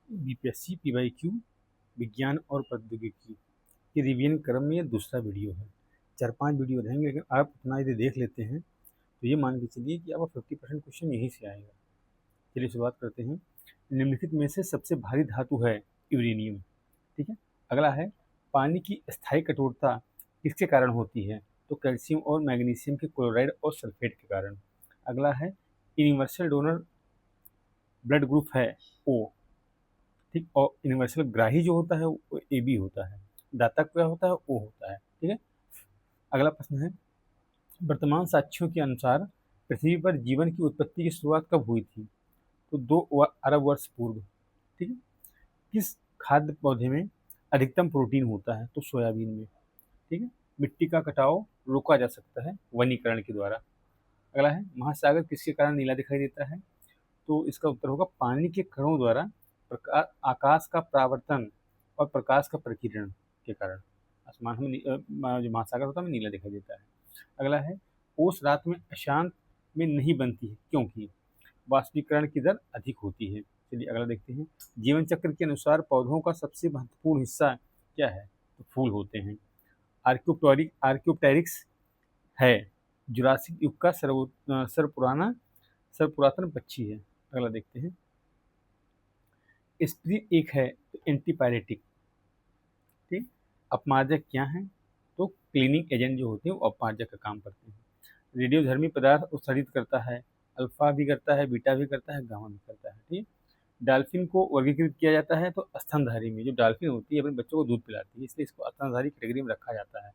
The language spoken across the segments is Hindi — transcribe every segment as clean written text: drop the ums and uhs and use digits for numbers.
बीपीएससी पीवाईक्यू विज्ञान और प्रौद्योगिकी के रिवीजन क्रम में ये दूसरा वीडियो है। 4-5 वीडियो रहेंगे, लेकिन आप इतना यदि देख लेते हैं तो ये मान के चलिए कि आपका 50% क्वेश्चन यहीं से आएगा। चलिए शुरुआत करते हैं। निम्नलिखित में से सबसे भारी धातु है यूरेनियम। ठीक है। अगला है, पानी की स्थायी कठोरता किसके कारण होती है? तो कैल्शियम और मैग्नीशियम के क्लोराइड और सल्फेट के कारण। अगला है, यूनिवर्सल डोनर ब्लड ग्रुप है ओ। ठीक। और यूनिवर्सल ग्राही जो होता है वो ए बी होता है। दाता क्या होता है? ओ होता है। ठीक है। अगला प्रश्न है, वर्तमान साक्ष्यों के अनुसार पृथ्वी पर जीवन की उत्पत्ति की शुरुआत कब हुई थी? तो 2 अरब वर्ष पूर्व। ठीक है। किस खाद्य पौधे में अधिकतम प्रोटीन होता है? तो सोयाबीन में। ठीक है। मिट्टी का कटाव रोका जा सकता है वनीकरण के द्वारा। अगला है, महासागर किसके कारण नीला दिखाई देता है? तो इसका उत्तर होगा पानी के कणों द्वारा आकाश का परावर्तन और प्रकाश का प्रकीर्णन के कारण आसमान में जो महासागर होता है में नीला दिखाई देता है। अगला है, ओस रात में अशांत में नहीं बनती है क्योंकि वाष्पीकरण की दर अधिक होती है। चलिए अगला देखते हैं। जीवन चक्र के अनुसार पौधों का सबसे महत्वपूर्ण हिस्सा क्या है? तो फूल होते हैं। आर्क्योप्टेरिक्स है जुरासिक युग का सर्वपुरातन पक्षी है। अगला देखते हैं। स्प्रीन एक है तो एंटीपायरेटिक। ठीक। अपमार्जक क्या है? तो क्लीनिंग एजेंट जो होते हैं वो अपमार्जक का काम करते हैं। रेडियोधर्मी पदार्थ उत्सर्जित करता है, अल्फा भी करता है, बीटा भी करता है, गामा भी करता है। ठीक। डॉल्फिन को वर्गीकृत किया जाता है तो स्तनधारी में। जो डॉल्फिन होती है अपने बच्चों को दूध पिलाती है, इसलिए इसको स्तनधारी कैटेगरी में रखा जाता है।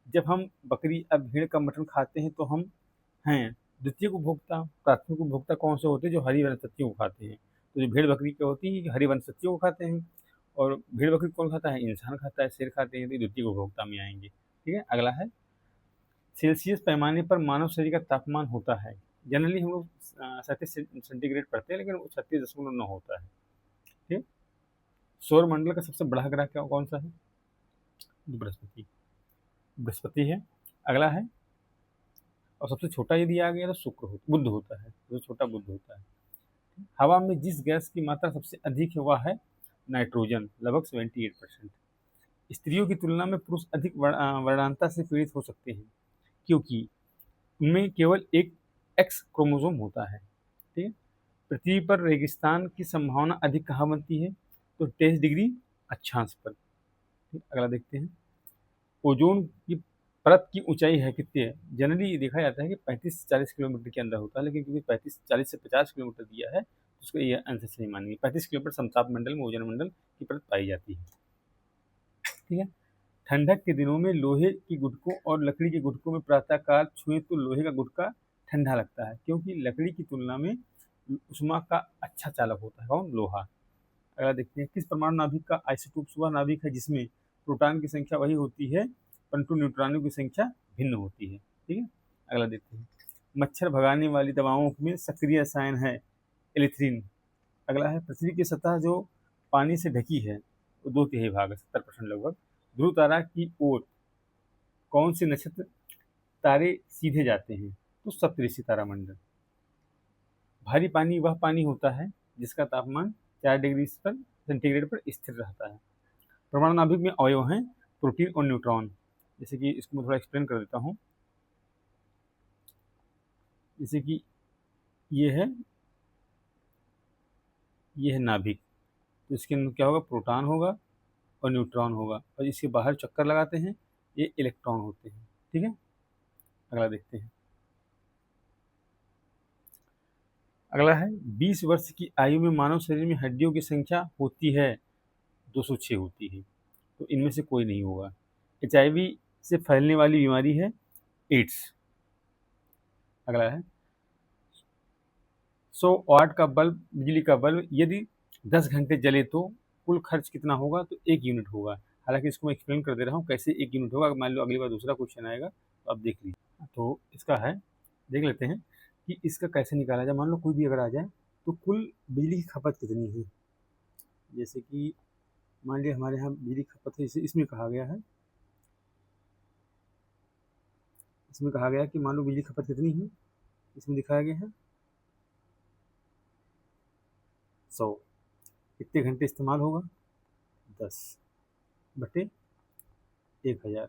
जब हम बकरी या भेड़ का मटन खाते हैं तो हम हैं द्वितीय उपभोक्ता। प्राथमिक उपभोक्ता कौन से होते हैं? जो हरी वनस्पतियों को खाते हैं। तो जो भेड़ बकरी क्या होती है कि हरी वनस्पतियों को खाते हैं। और भेड़ बकरी कौन खाता है? इंसान खाता है, शेर खाते हैं, तो ये द्वितीय उपभोक्ता में आएंगे। ठीक है। अगला है, सेल्सियस पैमाने पर मानव शरीर का तापमान होता है। जनरली हम लोग 37 सेंटीग्रेड पढ़ते हैं, लेकिन वो 36.9 होता है। ठीक। सौर मंडल का सबसे बड़ा ग्रह क्या कौन सा है? बृहस्पति। बृहस्पति है। अगला है, और सबसे छोटा यदि आ गया तो बुध होता है। सबसे छोटा बुध होता है। हवा में जिस गैस की मात्रा सबसे अधिक है वह है नाइट्रोजन, लगभग 78%। स्त्रियों की तुलना में पुरुष अधिक वर्णांता से पीड़ित हो सकते हैं क्योंकि उनमें केवल एक एक्स क्रोमोसोम होता है। ठीक है। पृथ्वी पर रेगिस्तान की संभावना अधिक कहाँ बनती है? तो 23 डिग्री अक्षांश पर। ठीक। अगला देखते हैं। ओजोन की परत की ऊंचाई है कितनी है? जनरली ये देखा जाता है कि 35 से 40 किलोमीटर के अंदर होता है, लेकिन क्योंकि 35 40 से 50 किलोमीटर दिया है तो उसको ये आंसर सही मानेंगे। 35 किलोमीटर समताप मंडल में ओजोन मंडल की परत पाई जाती है। ठीक है। ठंडक के दिनों में लोहे की गुटकों और लकड़ी के गुटकों में प्रातःकाल छुए तो लोहे का गुटका ठंडा लगता है क्योंकि लकड़ी की तुलना में उष्मा का अच्छा चालक होता है। कौन? लोहा। अगला देखते हैं। किस परमाणु नाभिक का आइसोटोप वह नाभिक है जिसमें प्रोटॉन की संख्या वही होती है परंतु न्यूट्रॉनों की संख्या भिन्न होती है? ठीक है। अगला देखते हैं। मच्छर भगाने वाली दवाओं में सक्रिय रसायन है एलिथ्रीन। अगला है, पृथ्वी की सतह जो पानी से ढकी है वो 2/3 भाग है, 70% लगभग। ध्रुव तारा की ओर कौन से नक्षत्र तारे सीधे जाते हैं? तो सप्तऋषि तारामंडल। भारी पानी वह पानी होता है जिसका तापमान 4 डिग्री पर सेंटीग्रेड पर स्थिर रहता है। परमाणु नाभिक में अवयव हैं प्रोटीन और न्यूट्रॉन। जैसे कि इसको मैं थोड़ा एक्सप्लेन कर देता हूँ। जैसे कि ये है ये है नाभिक। तो इसके अंदर क्या होगा? प्रोटॉन होगा और न्यूट्रॉन होगा, और इसके बाहर चक्कर लगाते हैं ये इलेक्ट्रॉन होते हैं। ठीक है। अगला देखते हैं। अगला है, 20 वर्ष की आयु में मानव शरीर में हड्डियों की संख्या होती है 206 होती है। तो इनमें से कोई नहीं होगा। HIV से फैलने वाली बीमारी है एड्स। अगला है, 100 वाट का बल्ब, बिजली का बल्ब यदि 10 घंटे जले तो कुल खर्च कितना होगा? तो 1 यूनिट होगा। हालांकि इसको मैं एक्सप्लेन कर दे रहा हूँ कैसे 1 यूनिट होगा। मान लो अगली बार दूसरा क्वेश्चन आएगा तो आप देख लीजिए। तो इसका है, देख लेते हैं कि इसका कैसे निकाला जाए। मान लो कोई भी अगर आ जाए तो कुल बिजली की खपत कितनी है। जैसे कि मान लिया हमारे यहाँ बिजली खपत है, इसमें कहा गया है, इसमें कहा गया है कि मान लो बिजली खपत कितनी है। इसमें दिखाया गया है 100। कितने घंटे इस्तेमाल होगा, 10/1000,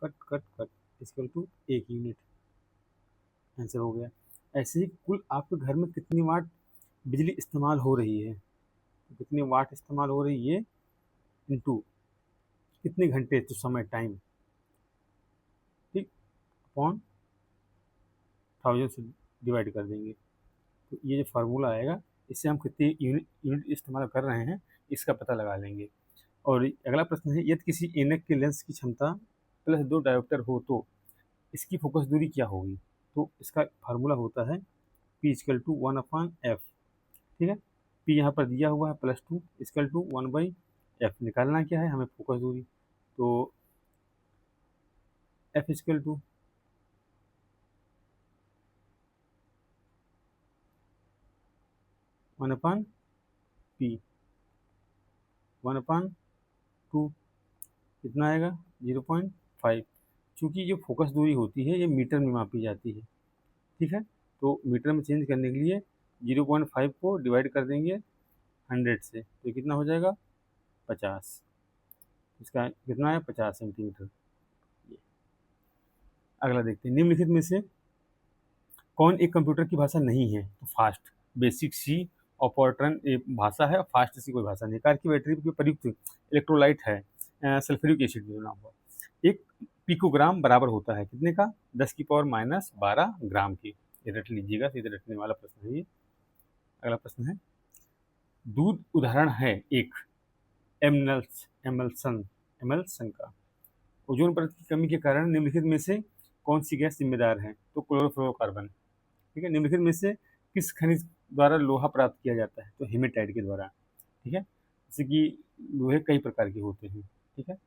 cut cut cut equal to 1 unit, answer हो गया। ऐसे ही कुल आपके घर में कितनी वाट बिजली इस्तेमाल हो रही है, तो कितनी वाट इस्तेमाल हो रही है इनटू कितने घंटे, तो समय, टाइम, ठीक, अपॉन 1000 से डिवाइड कर देंगे। तो ये जो फार्मूला आएगा, इससे हम कितनी यूनिट इस्तेमाल कर रहे हैं इसका पता लगा लेंगे। और अगला प्रश्न है, यदि किसी ऐनक के लेंस की क्षमता +2 डायोप्टर हो तो इसकी फोकस दूरी क्या होगी। तो इसका फार्मूला होता है P=1/f, ठीक है। P यहाँ पर दिया हुआ है +2 1/f, निकालना क्या है हमें, फोकस दूरी। तो F इक्वल टू 1/P 1/2 कितना आएगा, 0.5। चूँकि जो फोकस दूरी होती है ये मीटर में मापी जाती है, ठीक है। तो मीटर में चेंज करने के लिए 0.5 को डिवाइड कर देंगे 100 से, तो कितना हो जाएगा, 50। इसका कितना है, 50 सेंटीमीटर। अगला देखते हैं, निम्नलिखित में से कौन एक कंप्यूटर की भाषा नहीं है। तो फास्ट, बेसिक सी और फॉर्ट्रन एक भाषा है, और फास्ट सी कोई भाषा नहीं। कार की बैटरी पर प्रयुक्त इलेक्ट्रोलाइट है सल्फ्यूरिक एसिड जो नाम हुआ। एक पिकोग्राम बराबर होता है कितने का, 10⁻12 ग्राम की। ये रट लीजिएगा, सीधे रटने वाला प्रश्न है ये। अगला प्रश्न है, दूध उदाहरण है एक एमल्सन एमल्सन का। ओजोन परत की कमी के कारण निम्नलिखित में से कौन सी गैस जिम्मेदार है। तो क्लोरोफ्लोरोकार्बन, ठीक है। निम्नलिखित में से किस खनिज द्वारा लोहा प्राप्त किया जाता है। तो हेमेटाइट के द्वारा, ठीक है। जैसे कि लोहे कई प्रकार के होते हैं, ठीक है।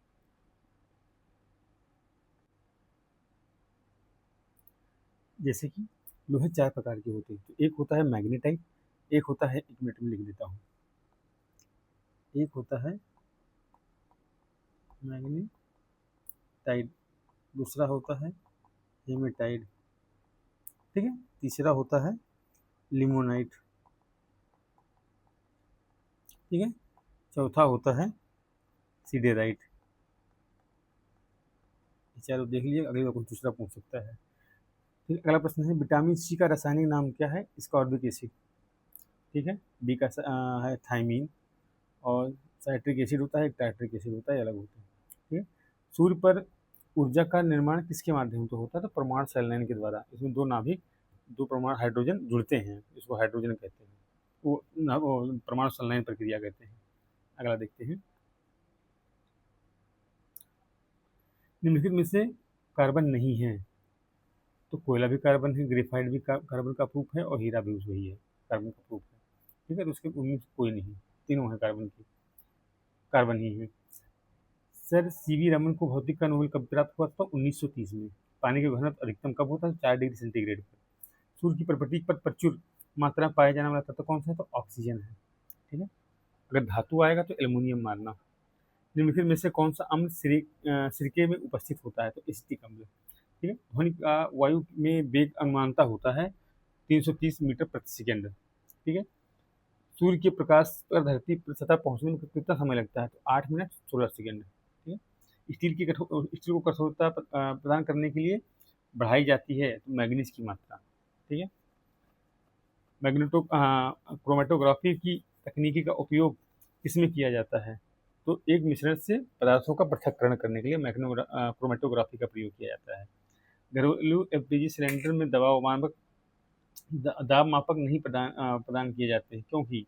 जैसे कि लोहे 4 प्रकार के होते हैं। तो एक होता है मैग्नेटाइट, एक होता है, 1 मिनट में लिख देता हूँ, एक होता है मैग्नेटाइट, दूसरा होता है हेमेटाइट, ठीक है। तीसरा होता है लिमोनाइट, ठीक है। चौथा होता है सीडेराइट। चारों देख लीजिए, अगले बार कुछ दूसरा पूछ सकता है। फिर अगला प्रश्न है, विटामिन सी का रासायनिक नाम क्या है। स्कॉर्बिक एसिड, ठीक है। बी का है थाइमीन, और साइट्रिक एसिड होता है, टाइट्रिक एसिड होता है, अलग होता है, ठीक है। सूर्य पर ऊर्जा का निर्माण किसके माध्यम से होता है। तो परमाणु संलयन के द्वारा। इसमें दो नाभिक, दो परमाणु हाइड्रोजन जुड़ते हैं, इसको हाइड्रोजन कहते हैं, वो परमाणु संलयन प्रक्रिया कहते हैं। अगला देखते हैं, निम्नलिखित में से कार्बन नहीं है। तो कोयला भी कार्बन है, ग्रेफाइट भी कार्बन का प्रूफ है, और हीरा भी वही है, कार्बन का प्रूफ है, ठीक है। तो उसके उनमें से कोई नहीं, तीनों है कार्बन की, कार्बन ही है। सर सीवी रमन को भौतिक का नोबेल कब प्राप्त हुआ था। 1930 में। पानी का घनत्व अधिकतम कब होता है, 4 डिग्री सेंटीग्रेड पर। सूर्य की प्रकृति पर प्रचुर मात्रा में पाया जाने वाला तत्व कौन सा है। तो ऑक्सीजन है, ठीक है। अगर धातु आएगा तो एल्युमिनियम मानना। निम्नलिखित में से कौन सा अम्ल सिरके में उपस्थित होता है। तो एसिटिक अम्ल, ठीक है। ध्वनि का वायु में वेग अनुमानता होता है 330 मीटर प्रति सेकेंड, ठीक है। सूर्य के प्रकाश पर धरती पर सतह पहुंचने में कितना समय लगता है। तो 8 मिनट 16 सेकेंड, ठीक है। स्टील को कठोरता प्रदान करने के लिए बढ़ाई जाती है तो मैग्नीज की मात्रा, ठीक है। क्रोमेटोग्राफी की तकनीकी का उपयोग किसमें किया जाता है। तो एक मिश्रण से पदार्थों का पृथक्करण करने के लिए क्रोमेटोग्राफी का प्रयोग किया जाता है। घरेलू एलपीजी सिलेंडर में दाब मापक नहीं प्रदान किए जाते हैं, क्योंकि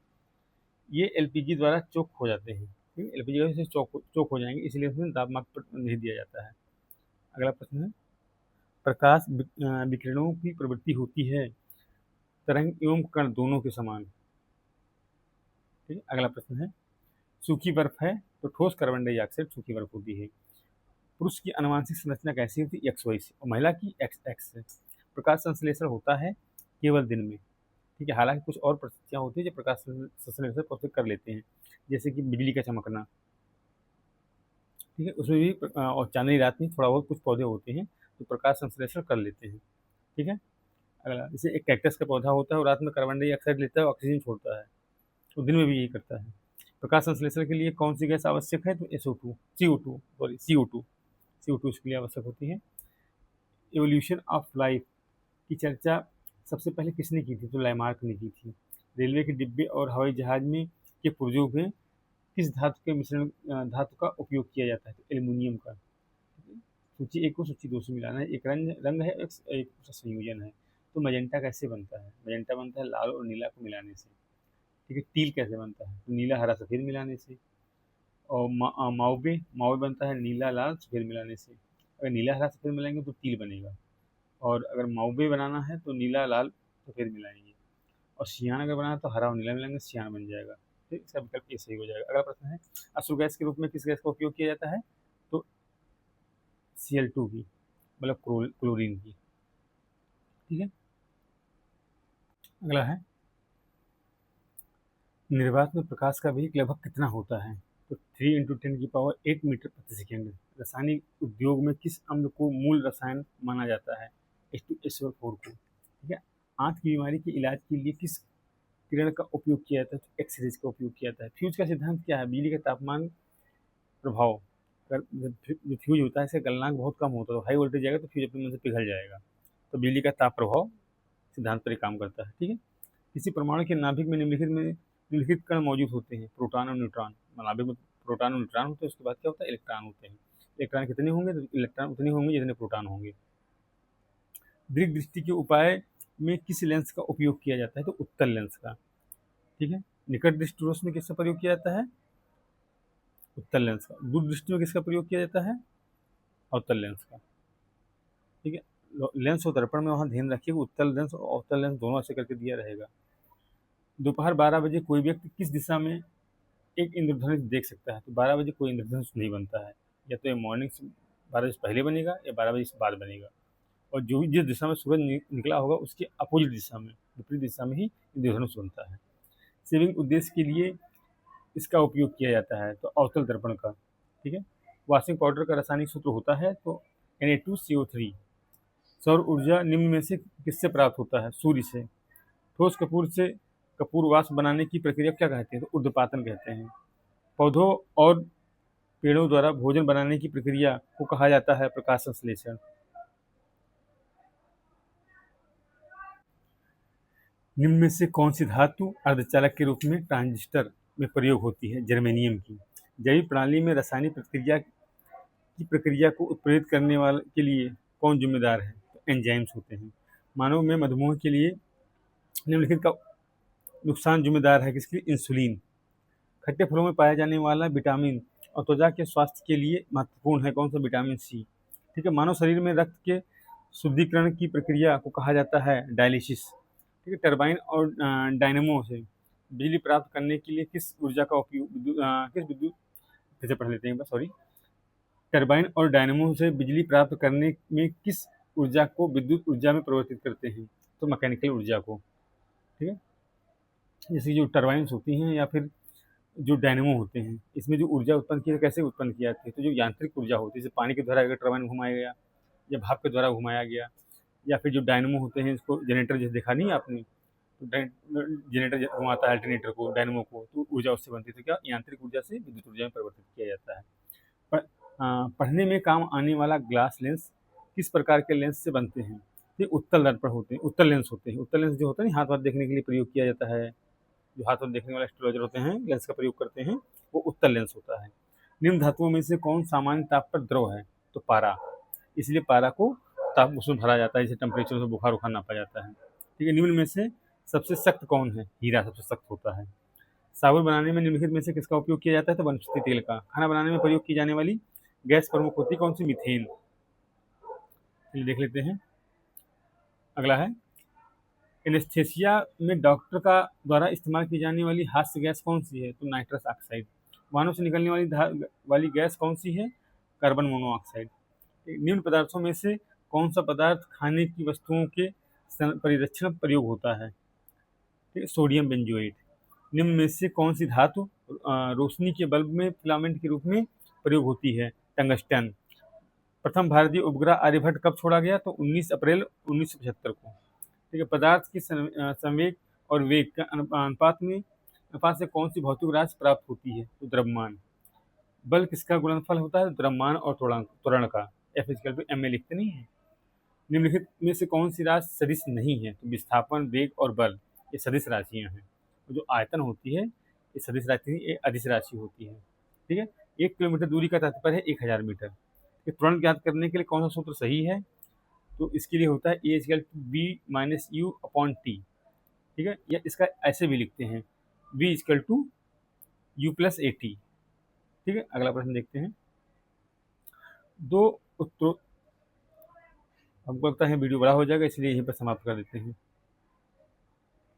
ये एलपीजी द्वारा चोक हो जाते हैं, ठीक है। एलपीजी से चोक हो जाएंगे, इसलिए उसमें दाब मापक नहीं दिया जाता है। अगला प्रश्न है, प्रकाश विकिरणों की प्रवृत्ति होती है तरंग एवं कण दोनों के समान, ठीक है। अगला प्रश्न है, सूखी बर्फ है तो ठोस कार्बन डाइऑक्साइड सूखी बर्फ होती है। पुरुष की अनुवांशिक संरचना कैसी होती है, XY से, और महिला की XX से। प्रकाश संश्लेषण होता है केवल दिन में, ठीक है। हालांकि कुछ और परिस्थितियाँ होती है जो प्रकाश संश्लेषण को कर लेते हैं, जैसे कि बिजली का चमकना, ठीक है। उसमें भी और चांदनी रात में थोड़ा बहुत कुछ पौधे होते हैं जो प्रकाश संश्लेषण कर लेते हैं, ठीक है। अगला, जैसे एक कैक्टस का पौधा होता है, और रात में कार्बन डाइऑक्साइड लेता है, ऑक्सीजन छोड़ता है, तो दिन में भी यही करता है। प्रकाश संश्लेषण के लिए कौन सी गैस आवश्यक है? तो SO2, CO2, सॉरी CO2 इसके लिए आवश्यक होती है। एवोल्यूशन ऑफ लाइफ की चर्चा सबसे पहले किसने की थी? तो लैमार्क ने की थी। रेलवे के डिब्बे और हवाई जहाज में के पुर्जों में किस धातु के मिश्रण धातु का उपयोग किया जाता है? तो एल्युमिनियम का। सूची एक को सूची दो से मिलाना है। एक रंग है, एक उसका संयोजन है। तो मैजेंटा कैसे बनता है? मैजेंटा बनता है लाल और नीला को मिलाने से। ठीक है। टील कैसे बनता है? तो नीला हरा सफ़ेद मिलाने से। और माओबे माओबे बनता है नीला लाल सफ़ेद मिलाने से। अगर नीला हरा सफ़ेद मिलाएंगे तो टील बनेगा। और अगर माओबे बनाना है तो नीला लाल सफ़ेद मिलाएंगे। और सियान अगर बनाना है तो हरा और नीला मिलाएंगे, सियान बन जाएगा। ठीक, इसका विकल्प ये सही हो जाएगा। अगला प्रश्न है, अश्रु गैस के रूप में किस गैस का उपयोग किया जाता है? तो Cl2 की, मतलब क्लोरीन की। ठीक है। अगला है, निर्वात में प्रकाश का वेग लगभग कितना होता है? तो 3 × 10⁸ मीटर प्रति सेकेंड। रासायनिक उद्योग में किस अम्ल को मूल रसायन माना जाता है? H2SO4 को। ठीक है। आंत की बीमारी के इलाज के लिए किस किरण का उपयोग किया जाता है? तो एक्सरेज का उपयोग किया जाता है। फ्यूज का सिद्धांत क्या है? बिजली का तापमान प्रभाव। जो फ्यूज होता है इसका गलनांक बहुत कम होता है, तो हाई वोल्टेज जाएगा तो फ्यूज अपने मन से पिघल जाएगा। तो बिजली का ताप प्रभाव सिद्धांत पर ही काम करता है। ठीक है। किसी परमाणु के नाभिक में निम्नलिखित कण मौजूद होते हैं? प्रोटॉन और न्यूट्रॉन। नाभिक में प्रोटॉन और न्यूट्रॉन होते हैं, उसके बाद क्या होता है? इलेक्ट्रॉन होते हैं। इलेक्ट्रॉन कितने होंगे? तो इलेक्ट्रॉन उतने होंगे जितने प्रोटॉन होंगे। दीर्घ दृष्टि के उपाय में किस लेंस का उपयोग किया जाता है? तो उत्तल लेंस का। ठीक है। निकट दृष्टि रोशनी में किसका प्रयोग किया जाता है? उत्तल लेंस का। दूर दृष्टि में किसका प्रयोग किया जाता है? अवतल लेंस का। ठीक है। लेंस और दर्पण में वहाँ ध्यान रखिए, उत्तल लेंस और अवतल लेंस दोनों ऐसे करके दिया रहेगा। दोपहर 12 बजे कोई व्यक्ति किस दिशा में एक इंद्रधनुष देख सकता है? तो 12 बजे कोई इंद्रधनुष नहीं बनता है। या तो ये मॉर्निंग से 12 बजे से पहले बनेगा या 12 बजे से बाद बनेगा। और जो भी जिस दिशा में सूरज निकला होगा उसके अपोजिट दिशा में, विपरीत दिशा में ही इंद्रधनुष बनता है। सेविंग उद्देश्य के लिए इसका उपयोग किया जाता है? तो अवतल दर्पण का। ठीक है। वॉशिंग पाउडर का रासायनिक सूत्र होता है? तो Na2CO3। सौर ऊर्जा निम्न में से किससे प्राप्त होता है? सूर्य से। ठोस कपूर से कपूर वाष्प बनाने की प्रक्रिया क्या कहते हैं? तो ऊर्ध्वपातन कहते हैं। पौधों और पेड़ों द्वारा भोजन बनाने की प्रक्रिया को कहा जाता है? प्रकाश संश्लेषण। निम्न में से कौन सी धातु अर्धचालक के रूप में ट्रांजिस्टर में प्रयोग होती है? जर्मेनियम की। जैविक प्रणाली में रासायनिक प्रक्रिया को उत्प्रेरित करने वाले के लिए कौन जिम्मेदार है? तो एंजाइम्स होते हैं। मानव में मधुमेह के लिए निम्नलिखित का नुकसान जिम्मेदार है किसके लिए? इंसुलिन। खट्टे फलों में पाया जाने वाला विटामिन और त्वचा के स्वास्थ्य के लिए महत्वपूर्ण है? कौन सा? Vitamin C. ठीक है। मानव शरीर में रक्त के शुद्धिकरण की प्रक्रिया को कहा जाता है? डायलिसिस। ठीक है। टरबाइन और डायनेमो से बिजली प्राप्त करने के लिए किस ऊर्जा का उपयोग किस विद्युत फिर से पढ़ लेते हैं, सॉरी। टरबाइन और डायनेमो से बिजली प्राप्त करने में किस ऊर्जा को विद्युत ऊर्जा में परिवर्तित करते हैं? तो मैकेनिकल ऊर्जा को। ठीक है। जैसे जो टरबाइन्स होती हैं या फिर जो डायनेमो होते हैं, इसमें जो ऊर्जा उत्पन्न की कैसे उत्पन्न की जाती है? तो जो यांत्रिक ऊर्जा होती है, जैसे पानी के द्वारा अगर टरबाइन घुमाया गया या भाप के द्वारा घुमाया गया, या फिर जो डायनेमो होते हैं इसको जनरेटर जैसे देखा नहीं आपने, तो जनरेटर घुमाता है अल्टरनेटर को, डायनेमो को, तो ऊर्जा उससे बनती है। तो क्या यांत्रिक ऊर्जा से विद्युत ऊर्जा में परिवर्तित किया जाता है। पढ़ने में काम आने वाला ग्लास लेंस किस प्रकार के लेंस से बनते हैं? ये उत्तल दर्पण होते हैं, उत्तल लेंस होते हैं। उत्तल लेंस जो होता है ना, हाथ वाथ देखने के लिए प्रयोग किया जाता है, जो हाथ वाथ देखने वाले एस्ट्रोलॉजर होते हैं लेंस का प्रयोग करते हैं, वो उत्तल लेंस होता है। निम्न धातुओं में से कौन सामान्य ताप पर द्रव है? तो पारा। इसलिए पारा को ताप उसमें भरा जाता है, जैसे टेम्परेचर से बुखार उखार नापा जाता है। ठीक है। निम्न में से सबसे सख्त कौन है? हीरा सबसे सख्त होता है। साबुन बनाने में निम्नलिखित में से किसका उपयोग किया जाता है? तो वनस्पति तेल का। खाना बनाने में प्रयोग की जाने वाली गैस प्रमुख होती कौन सी? मीथेन। चलिए देख लेते हैं। अगला है, एनेस्थेसिया में डॉक्टर का द्वारा इस्तेमाल की जाने वाली हास्य गैस कौन सी है? तो नाइट्रस ऑक्साइड। वाहनों से निकलने वाली गैस कौन सी है? Carbon monoxide. निम्न पदार्थों में से कौन सा पदार्थ खाने की वस्तुओं के परिरक्षण प्रयोग होता है? Sodium benzoate. निम्न में से कौन सी धातु रोशनी के बल्ब में फिलामेंट के रूप में प्रयोग होती है? टंगस्टन। प्रथम भारतीय उपग्रह आर्यभट्ट कब छोड़ा गया? तो 19 अप्रैल 1975 को। ठीक है। पदार्थ की संवेग और वेग के अनुपात में अल्फा से कौन सी भौतिक राशि प्राप्त होती है? तो द्रव्यमान। बल किसका गुणनफल होता है? द्रव्यमान और त्वरण का। F equal to M A लिखते नहीं है। निम्नलिखित में से कौन सी राशि सदिश नहीं है? तो विस्थापन, वेग और बल ये सदिश राशियां हैं। तो जो आयतन होती है ये सदिश राशि नहीं, ये अदिश राशि होती है। ठीक है। 1 किलोमीटर दूरी का तात्पर्य है 1000 मीटर। ये त्वरण ज्ञात करने के लिए कौन सा सूत्र सही है? तो इसके लिए होता है A equal to B minus U upon T. ठीक है। या इसका ऐसे भी लिखते हैं B equal to U plus A T. ठीक है। अगला प्रश्न देखते हैं। दो उत्तरों, हमको लगता है वीडियो बड़ा हो जाएगा इसलिए यहीं पर समाप्त कर देते हैं।